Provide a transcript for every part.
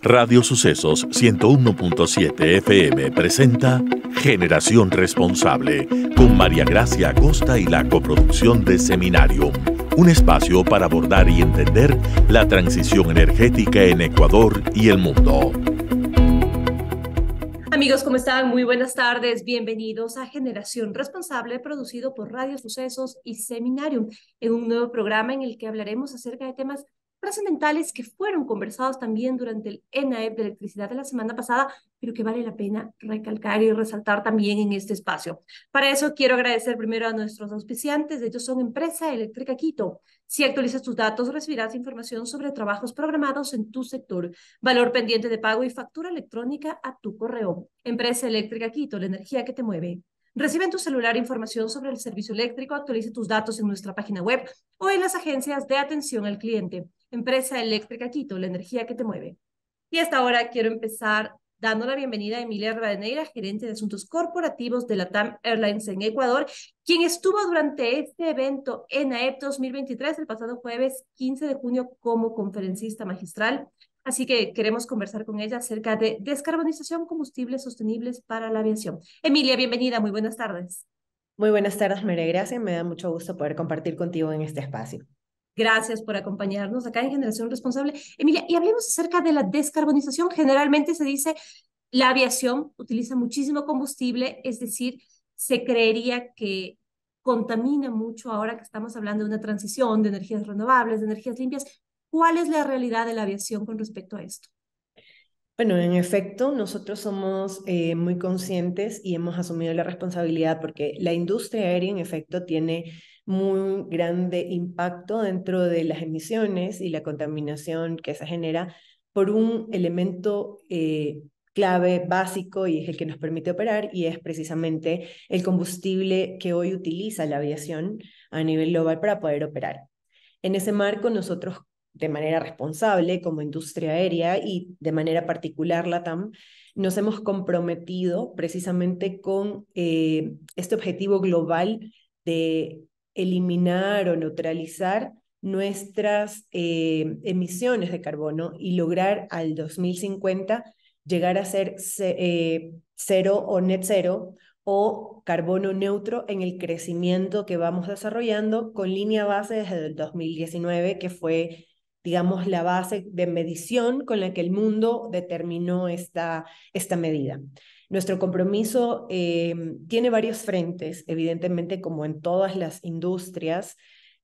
Radio Sucesos 101.7 FM presenta Generación Responsable con María Gracia Acosta y la coproducción de Seminarium, un espacio para abordar y entender la transición energética en Ecuador y el mundo. Amigos, ¿cómo están? Muy buenas tardes. Bienvenidos a Generación Responsable, producido por Radio Sucesos y Seminarium, en un nuevo programa en el que hablaremos acerca de temas trascendentales que fueron conversados también durante el ENAEP de electricidad de la semana pasada, pero que vale la pena recalcar y resaltar también en este espacio. Para eso quiero agradecer primero a nuestros auspiciantes. Ellos son Empresa Eléctrica Quito. Si actualizas tus datos, recibirás información sobre trabajos programados en tu sector, valor pendiente de pago y factura electrónica a tu correo. Empresa Eléctrica Quito, la energía que te mueve. Recibe en tu celular información sobre el servicio eléctrico, actualiza tus datos en nuestra página web o en las agencias de atención al cliente. Empresa Eléctrica Quito, la energía que te mueve. Y hasta ahora quiero empezar dando la bienvenida a Emilia Rivadeneira, gerente de asuntos corporativos de LATAM Airlines en Ecuador, quien estuvo durante este evento ENAEP 2023 el pasado jueves 15 de junio como conferencista magistral. Así que queremos conversar con ella acerca de descarbonización, combustibles sostenibles para la aviación. Emilia, bienvenida, muy buenas tardes. Muy buenas tardes, María Gracia. Me da mucho gusto poder compartir contigo en este espacio. Gracias por acompañarnos acá en Generación Responsable. Emilia, y hablemos acerca de la descarbonización. Generalmente se dice la aviación utiliza muchísimo combustible, es decir, se creería que contamina mucho ahora que estamos hablando de una transición de energías renovables, de energías limpias. ¿Cuál es la realidad de la aviación con respecto a esto? Bueno, en efecto, nosotros somos muy conscientes y hemos asumido la responsabilidad porque la industria aérea, en efecto, tiene muy grande impacto dentro de las emisiones y la contaminación que se genera por un elemento clave, básico, y es el que nos permite operar, y es precisamente el combustible que hoy utiliza la aviación a nivel global para poder operar. En ese marco, nosotros de manera responsable como industria aérea y de manera particular LATAM, nos hemos comprometido precisamente con este objetivo global de eliminar o neutralizar nuestras emisiones de carbono y lograr al 2050 llegar a ser cero o net cero o carbono neutro en el crecimiento que vamos desarrollando con línea base desde el 2019, que fue, digamos, la base de medición con la que el mundo determinó esta medida. Nuestro compromiso tiene varios frentes, evidentemente, como en todas las industrias.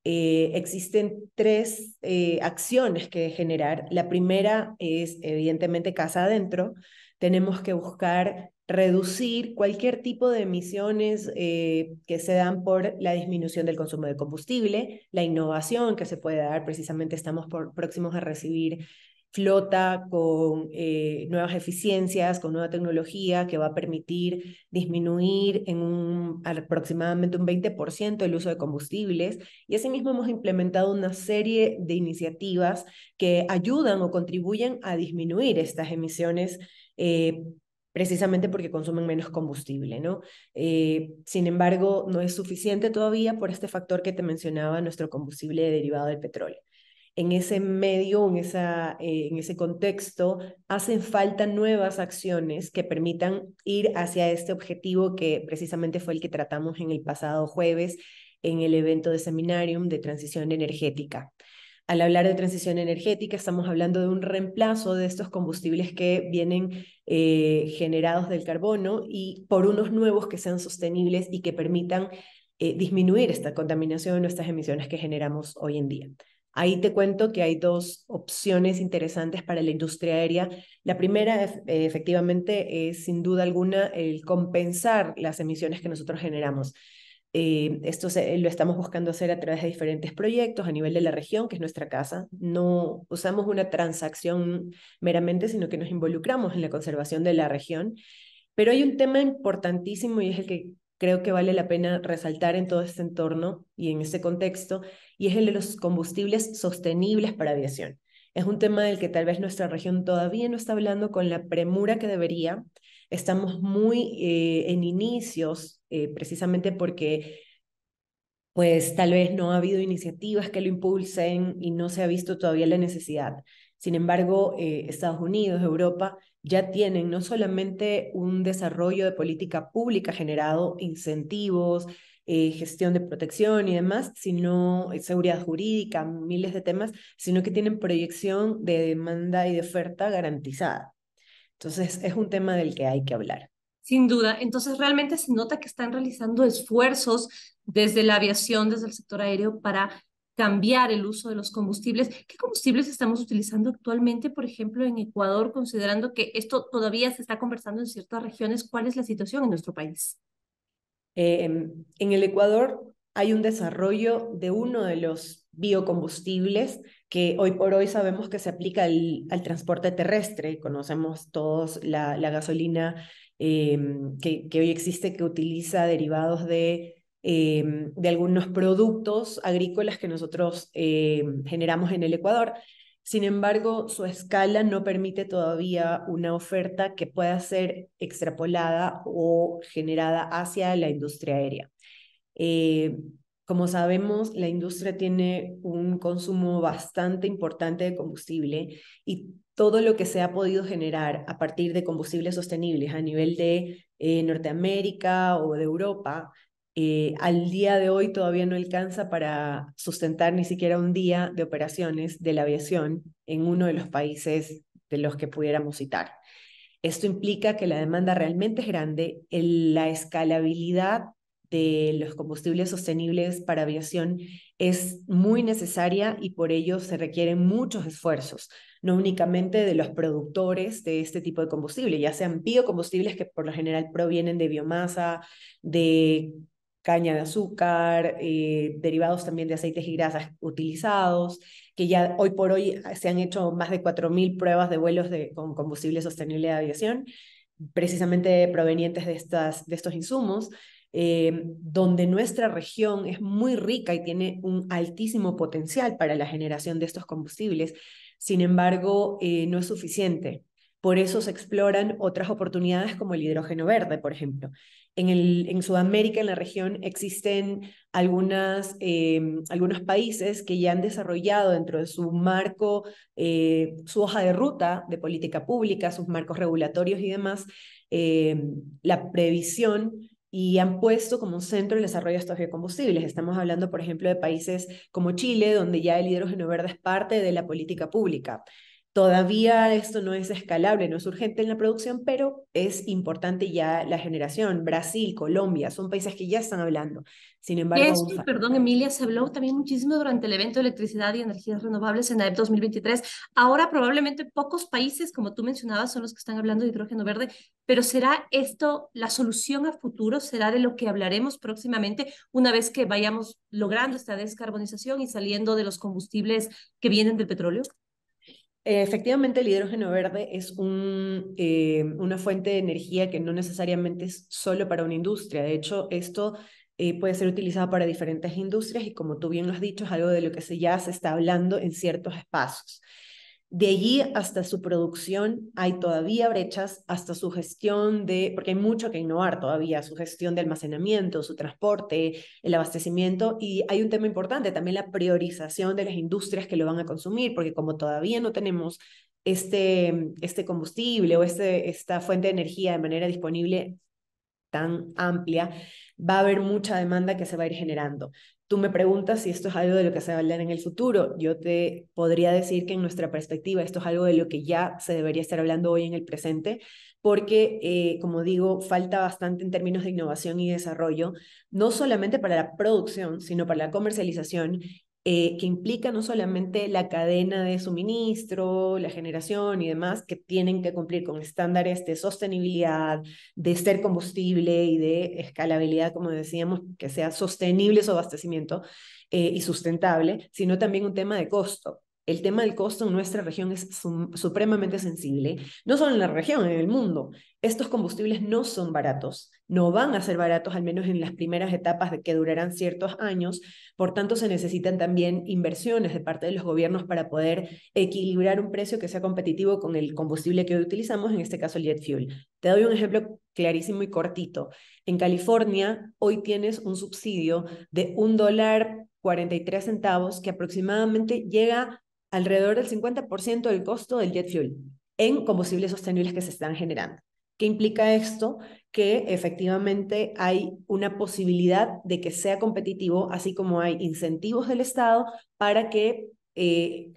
Existen tres acciones que generar. La primera es, evidentemente, casa adentro. Tenemos que buscar reducir cualquier tipo de emisiones que se dan por la disminución del consumo de combustible, la innovación que se puede dar. Precisamente estamos próximos a recibir flota con nuevas eficiencias, con nueva tecnología que va a permitir disminuir en aproximadamente un 20% el uso de combustibles, y asimismo hemos implementado una serie de iniciativas que ayudan o contribuyen a disminuir estas emisiones precisamente porque consumen menos combustible, ¿no? Sin embargo, no es suficiente todavía por este factor que te mencionaba, nuestro combustible derivado del petróleo. En ese medio, en ese contexto, hacen falta nuevas acciones que permitan ir hacia este objetivo que precisamente fue el que tratamos en el pasado jueves en el evento de Seminarium de transición energética. Al hablar de transición energética, estamos hablando de un reemplazo de estos combustibles que vienen generados del carbono y por unos nuevos que sean sostenibles y que permitan disminuir esta contaminación, nuestras emisiones que generamos hoy en día. Ahí te cuento que hay dos opciones interesantes para la industria aérea. La primera, efectivamente, es sin duda alguna el compensar las emisiones que nosotros generamos. Esto lo estamos buscando hacer a través de diferentes proyectos a nivel de la región, que es nuestra casa. No usamos una transacción meramente, sino que nos involucramos en la conservación de la región. Pero hay un tema importantísimo y es el que creo que vale la pena resaltar en todo este entorno y en este contexto, y es el de los combustibles sostenibles para aviación. Es un tema del que tal vez nuestra región todavía no está hablando con la premura que debería. Estamos muy en inicios, precisamente porque pues tal vez no ha habido iniciativas que lo impulsen y no se ha visto todavía la necesidad. Sin embargo, Estados Unidos, Europa, ya tienen no solamente un desarrollo de política pública generado incentivos, gestión de protección y demás, sino seguridad jurídica, miles de temas, sino que tienen proyección de demanda y de oferta garantizada. Entonces, es un tema del que hay que hablar. Sin duda. Entonces, realmente se nota que están realizando esfuerzos desde la aviación, desde el sector aéreo, para cambiar el uso de los combustibles. ¿Qué combustibles estamos utilizando actualmente, por ejemplo, en Ecuador, considerando que esto todavía se está conversando en ciertas regiones? ¿Cuál es la situación en nuestro país? En el Ecuador hay un desarrollo de uno de los biocombustibles que hoy por hoy sabemos que se aplica al transporte terrestre. Conocemos todos la gasolina que hoy existe, que utiliza derivados de algunos productos agrícolas que nosotros generamos en el Ecuador. Sin embargo, su escala no permite todavía una oferta que pueda ser extrapolada o generada hacia la industria aérea. Eh, Como sabemos, la industria tiene un consumo bastante importante de combustible y todo lo que se ha podido generar a partir de combustibles sostenibles a nivel de Norteamérica o de Europa, al día de hoy todavía no alcanza para sustentar ni siquiera un día de operaciones de la aviación en uno de los países de los que pudiéramos citar. Esto implica que la demanda realmente es grande, la escalabilidad de los combustibles sostenibles para aviación es muy necesaria y por ello se requieren muchos esfuerzos, no únicamente de los productores de este tipo de combustible, ya sean biocombustibles que por lo general provienen de biomasa, de caña de azúcar, derivados también de aceites y grasas utilizados, que ya hoy por hoy se han hecho más de 4.000 pruebas de vuelos con combustible sostenible de aviación, precisamente provenientes de estos insumos, donde nuestra región es muy rica y tiene un altísimo potencial para la generación de estos combustibles. Sin embargo, no es suficiente. Por eso se exploran otras oportunidades como el hidrógeno verde, por ejemplo. En Sudamérica, en la región, existen algunos países que ya han desarrollado dentro de su marco, su hoja de ruta de política pública, sus marcos regulatorios y demás, la previsión y han puesto como un centro el desarrollo de estos biocombustibles. Estamos hablando, por ejemplo, de países como Chile, donde ya el hidrógeno verde es parte de la política pública. Todavía esto no es escalable, no es urgente en la producción, pero es importante ya la generación. Brasil, Colombia, son países que ya están hablando. Sin De embargo, eso, aún falta. perdón, Emilia, se habló también muchísimo durante el evento de electricidad y energías renovables en AEP 2023. Ahora probablemente pocos países, como tú mencionabas, son los que están hablando de hidrógeno verde, pero ¿será esto la solución a futuro? ¿Será de lo que hablaremos próximamente una vez que vayamos logrando esta descarbonización y saliendo de los combustibles que vienen del petróleo? Efectivamente, el hidrógeno verde es una fuente de energía que no necesariamente es solo para una industria. De hecho, esto puede ser utilizado para diferentes industrias y como tú bien lo has dicho, es algo de lo que ya se está hablando en ciertos espacios. De allí hasta su producción hay todavía brechas, hasta su gestión porque hay mucho que innovar todavía, su gestión de almacenamiento, su transporte, el abastecimiento, y hay un tema importante, también la priorización de las industrias que lo van a consumir, porque como todavía no tenemos este combustible o esta fuente de energía de manera disponible tan amplia, va a haber mucha demanda que se va a ir generando. Tú me preguntas si esto es algo de lo que se va a hablar en el futuro. Yo te podría decir que en nuestra perspectiva esto es algo de lo que ya se debería estar hablando hoy en el presente, porque, como digo, falta bastante en términos de innovación y desarrollo, no solamente para la producción, sino para la comercialización, que implica no solamente la cadena de suministro, la generación y demás, que tienen que cumplir con estándares de sostenibilidad, de ser combustible y de escalabilidad, como decíamos, que sea sostenible su abastecimiento y sustentable, sino también un tema de costo. El tema del costo en nuestra región es supremamente sensible, no solo en la región, en el mundo. Estos combustibles no son baratos, no van a ser baratos, al menos en las primeras etapas de que durarán ciertos años, por tanto se necesitan también inversiones de parte de los gobiernos para poder equilibrar un precio que sea competitivo con el combustible que hoy utilizamos, en este caso el jet fuel. Te doy un ejemplo clarísimo y cortito. En California, hoy tienes un subsidio de $1.43 que aproximadamente llega alrededor del 50% del costo del jet fuel en combustibles sostenibles que se están generando. ¿Qué implica esto? Que efectivamente hay una posibilidad de que sea competitivo, así como hay incentivos del Estado para que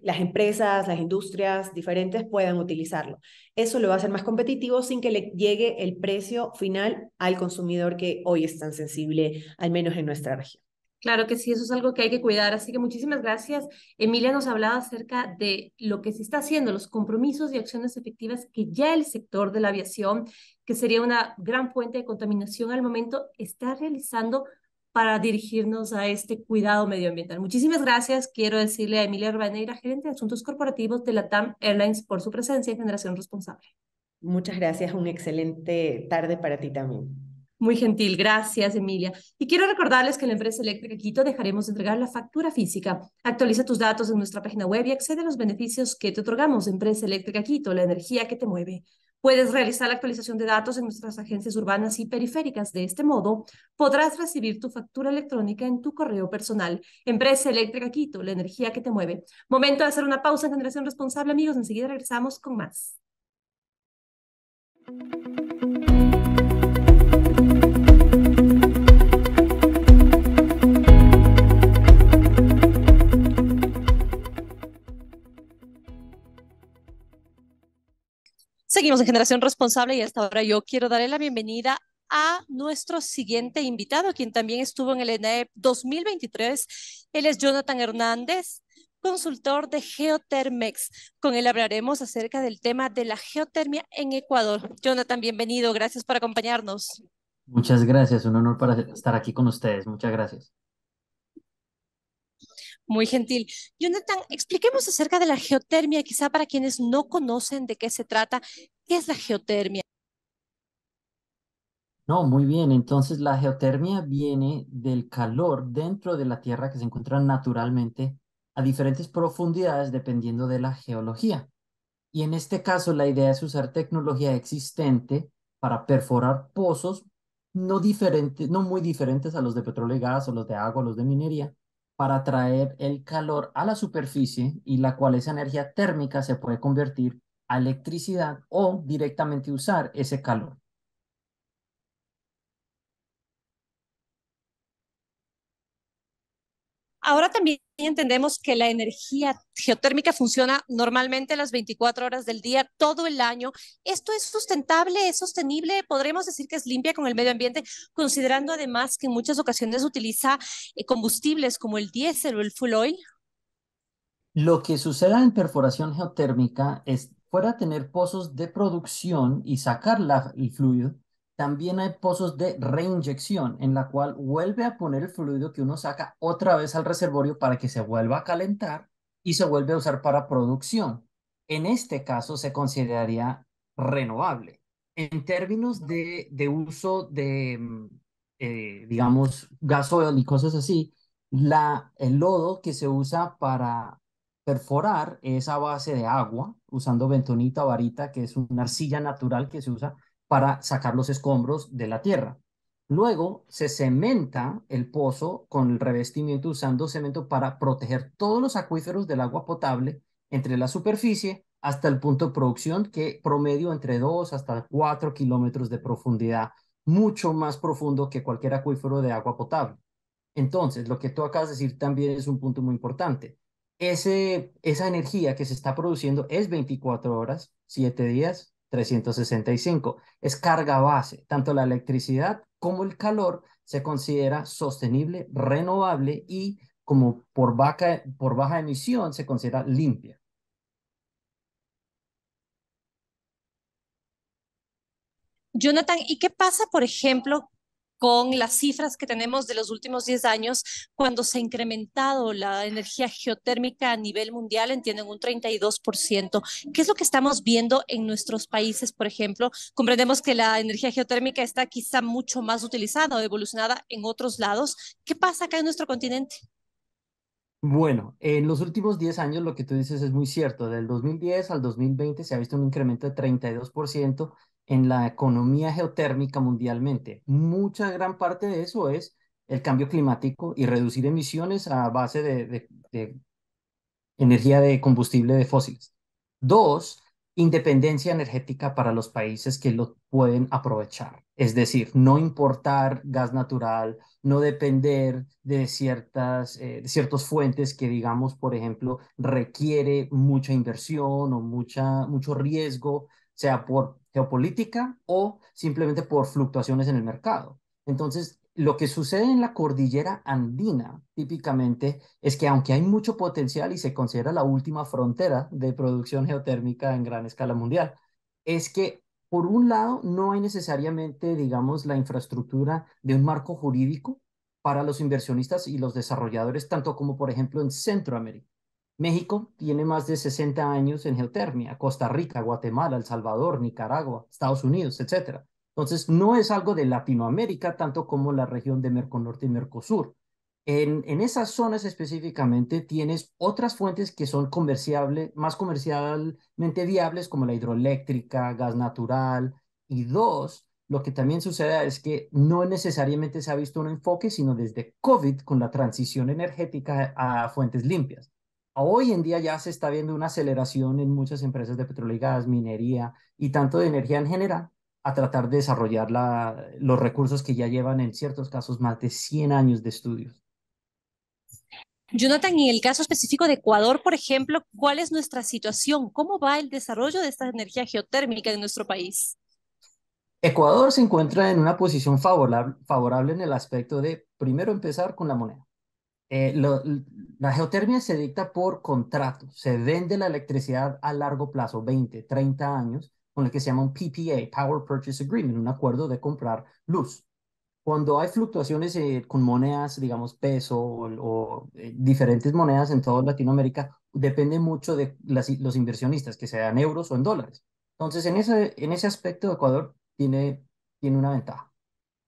las empresas, las industrias diferentes puedan utilizarlo. Eso lo va a hacer más competitivo sin que le llegue el precio final al consumidor que hoy es tan sensible, al menos en nuestra región. Claro que sí, eso es algo que hay que cuidar. Así que muchísimas gracias. Emilia nos hablaba acerca de lo que se está haciendo, los compromisos y acciones efectivas que ya el sector de la aviación, que sería una gran fuente de contaminación al momento, está realizando para dirigirnos a este cuidado medioambiental. Muchísimas gracias. Quiero decirle a Emilia Urbaneira, gerente de Asuntos Corporativos de LATAM Airlines, por su presencia en Generación Responsable. Muchas gracias, una excelente tarde para ti también. Muy gentil, gracias, Emilia. Y quiero recordarles que en la empresa eléctrica Quito dejaremos de entregar la factura física. Actualiza tus datos en nuestra página web y accede a los beneficios que te otorgamos. Empresa Eléctrica Quito, la energía que te mueve. Puedes realizar la actualización de datos en nuestras agencias urbanas y periféricas. De este modo, podrás recibir tu factura electrónica en tu correo personal. Empresa Eléctrica Quito, la energía que te mueve. Momento de hacer una pausa en Generación Responsable, amigos. Enseguida regresamos con más. Seguimos en Generación Responsable y hasta ahora yo quiero darle la bienvenida a nuestro siguiente invitado, quien también estuvo en el ENAEP 2023. Él es Jonathan Hernández, consultor de Geotermex. Con él hablaremos acerca del tema de la geotermia en Ecuador. Jonathan, bienvenido. Gracias por acompañarnos. Muchas gracias, un honor para estar aquí con ustedes. Muchas gracias. Muy gentil. Jonathan, expliquemos acerca de la geotermia, quizá para quienes no conocen de qué se trata. ¿Qué es la geotermia? No, muy bien. Entonces, la geotermia viene del calor dentro de la Tierra que se encuentra naturalmente a diferentes profundidades dependiendo de la geología. Y en este caso, la idea es usar tecnología existente para perforar pozos no diferentes, no muy diferentes a los de petróleo y gas o los de agua o los de minería, para traer el calor a la superficie y la cual esa energía térmica se puede convertir a electricidad o directamente usar ese calor. Ahora también entendemos que la energía geotérmica funciona normalmente las 24 horas del día, todo el año. ¿Esto es sustentable, es sostenible? ¿Podremos decir que es limpia con el medio ambiente, considerando además que en muchas ocasiones utiliza combustibles como el diésel o el fuel oil? Lo que sucede en perforación geotérmica es, fuera de tener pozos de producción y sacar el fluido, también hay pozos de reinyección, en la cual vuelve a poner el fluido que uno saca otra vez al reservorio para que se vuelva a calentar y se vuelve a usar para producción. En este caso se consideraría renovable. En términos de uso de, digamos, gasoil y cosas así, el lodo que se usa para perforar es a base de agua, usando bentonita o varita, que es una arcilla natural que se usa para sacar los escombros de la tierra. Luego se cementa el pozo con el revestimiento usando cemento para proteger todos los acuíferos del agua potable entre la superficie hasta el punto de producción, que promedio entre 2 hasta 4 kilómetros de profundidad, mucho más profundo que cualquier acuífero de agua potable. Entonces, lo que tú acabas de decir también es un punto muy importante. Esa energía que se está produciendo es 24 horas, 7 días, 365. Es carga base. Tanto la electricidad como el calor se considera sostenible, renovable y como por baja emisión se considera limpia. Jonathan, ¿y qué pasa, por ejemplo, con las cifras que tenemos de los últimos 10 años, cuando se ha incrementado la energía geotérmica a nivel mundial, entienden, un 32%? ¿Qué es lo que estamos viendo en nuestros países, por ejemplo? Comprendemos que la energía geotérmica está quizá mucho más utilizada o evolucionada en otros lados. ¿Qué pasa acá en nuestro continente? Bueno, en los últimos 10 años lo que tú dices es muy cierto. Del 2010 al 2020 se ha visto un incremento de 32% en la economía geotérmica mundialmente. Mucha gran parte de eso es el cambio climático y reducir emisiones a base de energía de combustible de fósiles. Dos, independencia energética para los países que lo pueden aprovechar. Es decir, no importar gas natural, no depender de ciertas fuentes que, digamos, por ejemplo, requiere mucha inversión o mucho riesgo, sea por geopolítica o simplemente por fluctuaciones en el mercado. Entonces, lo que sucede en la cordillera andina típicamente es que aunque hay mucho potencial y se considera la última frontera de producción geotérmica en gran escala mundial, es que por un lado no hay necesariamente, digamos, la infraestructura de un marco jurídico para los inversionistas y los desarrolladores, tanto como por ejemplo en Centroamérica. México tiene más de 60 años en geotermia, Costa Rica, Guatemala, El Salvador, Nicaragua, Estados Unidos, etcétera. Entonces, no es algo de Latinoamérica, tanto como la región de Merconorte y Mercosur. En esas zonas específicamente tienes otras fuentes que son más comercialmente viables, como la hidroeléctrica, gas natural. Y dos, lo que también sucede es que no necesariamente se ha visto un enfoque, sino desde COVID con la transición energética a fuentes limpias. Hoy en día ya se está viendo una aceleración en muchas empresas de petróleo y gas, minería y tanto de energía en general a tratar de desarrollar los recursos que ya llevan en ciertos casos más de 100 años de estudios. Jonathan, en el caso específico de Ecuador, por ejemplo, ¿cuál es nuestra situación? ¿Cómo va el desarrollo de esta energía geotérmica en nuestro país? Ecuador se encuentra en una posición favorable en el aspecto de, primero, empezar con la moneda. La geotermia se dicta por contrato, se vende la electricidad a largo plazo, 20, 30 años, con lo que se llama un PPA, Power Purchase Agreement, un acuerdo de comprar luz. Cuando hay fluctuaciones con monedas, digamos peso o diferentes monedas en toda Latinoamérica, depende mucho de los inversionistas, que sean euros o en dólares. Entonces, en ese aspecto, Ecuador tiene una ventaja.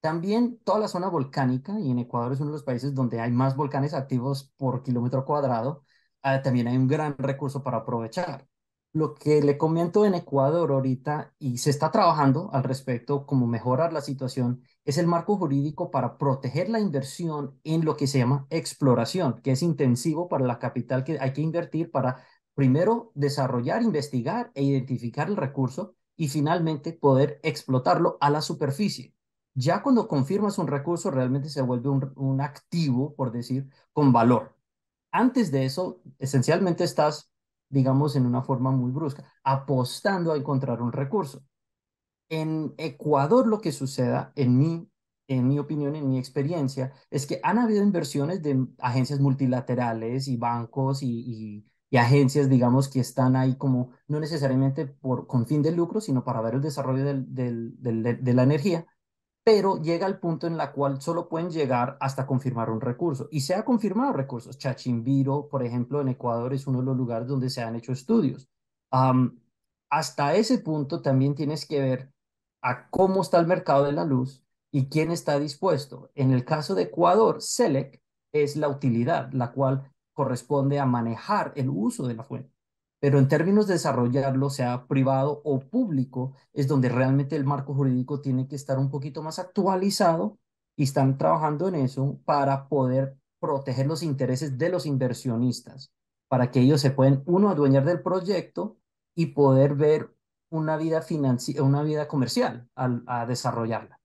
También toda la zona volcánica, y en Ecuador es uno de los países donde hay más volcanes activos por kilómetro cuadrado, también hay un gran recurso para aprovechar. Lo que le comento en Ecuador ahorita, y se está trabajando al respecto, como mejorar la situación, es el marco jurídico para proteger la inversión en lo que se llama exploración, que es intensivo para la capital que hay que invertir para primero desarrollar, investigar e identificar el recurso y finalmente poder explotarlo a la superficie. Ya cuando confirmas un recurso, realmente se vuelve un activo, por decir, con valor. Antes de eso, esencialmente estás, digamos, en una forma muy brusca, apostando a encontrar un recurso. En Ecuador lo que suceda, en mi opinión, en mi experiencia, es que han habido inversiones de agencias multilaterales y bancos y agencias, digamos, que están ahí como no necesariamente con fin de lucro, sino para ver el desarrollo de la energía, pero llega al punto en la cual solo pueden llegar hasta confirmar un recurso. Y se ha confirmado recursos. Chachimbiro, por ejemplo, en Ecuador es uno de los lugares donde se han hecho estudios. Am, Hasta ese punto también tienes que ver a cómo está el mercado de la luz y quién está dispuesto. En el caso de Ecuador, SELEC es la utilidad, la cual corresponde a manejar el uso de la fuente. Pero en términos de desarrollarlo, sea privado o público, es donde realmente el marco jurídico tiene que estar un poquito más actualizado y están trabajando en eso para poder proteger los intereses de los inversionistas, para que ellos se puedan, uno, adueñar del proyecto y poder ver una vida comercial a desarrollarla.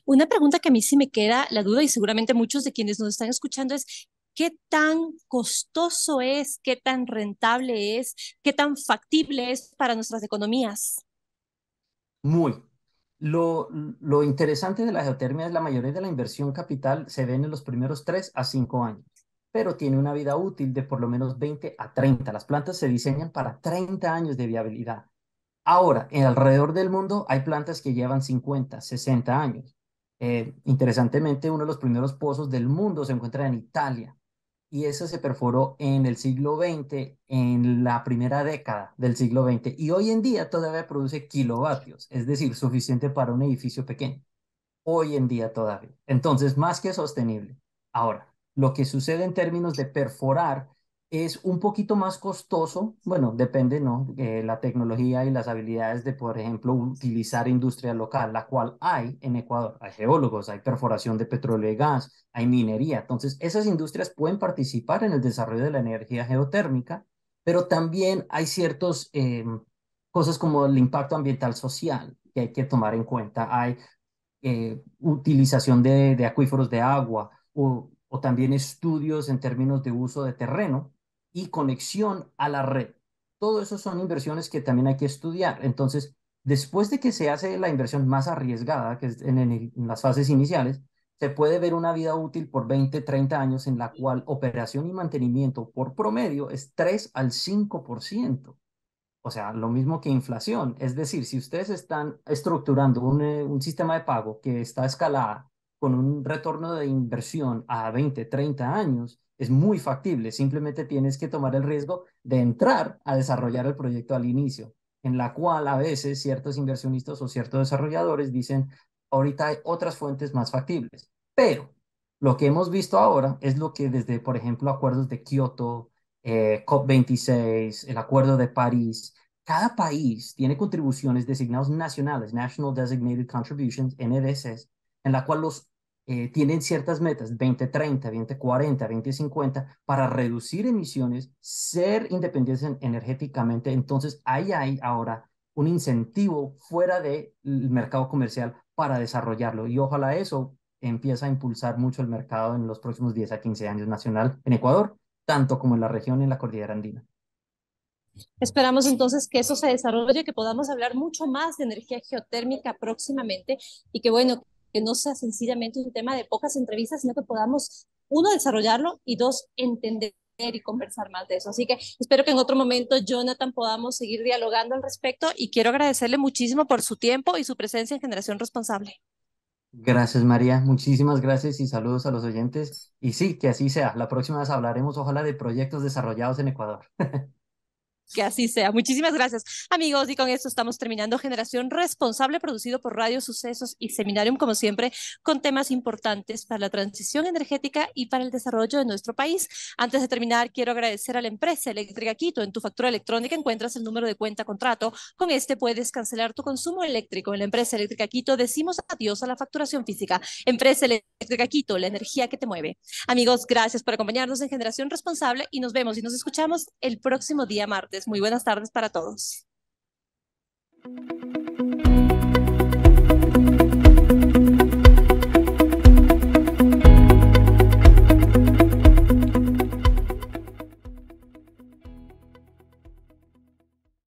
Una pregunta que a mí sí me queda la duda y seguramente muchos de quienes nos están escuchando es, ¿qué tan costoso es, qué tan rentable es, qué tan factible es para nuestras economías? Muy. Lo interesante de la geotermia es la mayoría de la inversión capital se ve en los primeros 3 a 5 años, pero tiene una vida útil de por lo menos 20 a 30. Las plantas se diseñan para 30 años de viabilidad. Ahora, alrededor del mundo hay plantas que llevan 50, 60 años. Interesantemente, uno de los primeros pozos del mundo se encuentra en Italia y eso se perforó en el siglo XX, en la primera década del siglo XX, y hoy en día todavía produce kilovatios, es decir, suficiente para un edificio pequeño. Hoy en día todavía. Entonces, más que sostenible. Ahora, lo que sucede en términos de perforar Es un poquito más costoso, bueno, depende, ¿no? La tecnología y las habilidades de, por ejemplo, utilizar industria local, la cual hay en Ecuador. Hay geólogos, hay perforación de petróleo y gas, hay minería. Entonces, esas industrias pueden participar en el desarrollo de la energía geotérmica, pero también hay ciertas cosas como el impacto ambiental social que hay que tomar en cuenta. Hay utilización de acuíferos de agua o también estudios en términos de uso de terreno y conexión a la red. Todo eso son inversiones que también hay que estudiar. Entonces, después de que se hace la inversión más arriesgada, que es en las fases iniciales, se puede ver una vida útil por 20, 30 años en la cual operación y mantenimiento por promedio es 3 al 5%. O sea, lo mismo que inflación. Es decir, si ustedes están estructurando un sistema de pago que está escalada con un retorno de inversión a 20, 30 años, es muy factible. Simplemente tienes que tomar el riesgo de entrar a desarrollar el proyecto al inicio, en la cual a veces ciertos inversionistas o ciertos desarrolladores dicen, ahorita hay otras fuentes más factibles. Pero lo que hemos visto ahora es lo que desde, por ejemplo, acuerdos de Kioto, COP26, el Acuerdo de París, cada país tiene contribuciones designadas nacionales, National Designated Contributions, NDCs, en la cual tienen ciertas metas, 2030, 2040, 2050, para reducir emisiones, ser independientes energéticamente. Entonces, ahí hay ahora un incentivo fuera del mercado comercial para desarrollarlo. Y ojalá eso empiece a impulsar mucho el mercado en los próximos 10 a 15 años nacional en Ecuador, tanto como en la región y en la cordillera andina. Esperamos entonces que eso se desarrolle, que podamos hablar mucho más de energía geotérmica próximamente y que bueno, que no sea sencillamente un tema de pocas entrevistas, sino que podamos, uno, desarrollarlo y dos, entender y conversar más de eso. Así que espero que en otro momento, Jonathan, podamos seguir dialogando al respecto y quiero agradecerle muchísimo por su tiempo y su presencia en Generación Responsable. Gracias, María. Muchísimas gracias y saludos a los oyentes. Y sí, que así sea. La próxima vez hablaremos, ojalá, de proyectos desarrollados en Ecuador. Que así sea. Muchísimas gracias, amigos. Y con esto estamos terminando Generación Responsable, producido por Radio Sucesos y Seminarium, como siempre, con temas importantes para la transición energética y para el desarrollo de nuestro país. Antes de terminar, quiero agradecer a la empresa eléctrica Quito. En tu factura electrónica encuentras el número de cuenta contrato. Con este puedes cancelar tu consumo eléctrico. En la empresa eléctrica Quito decimos adiós a la facturación física. Empresa eléctrica Quito, la energía que te mueve. Amigos, gracias por acompañarnos en Generación Responsable y nos vemos y nos escuchamos el próximo día martes. Muy buenas tardes para todos.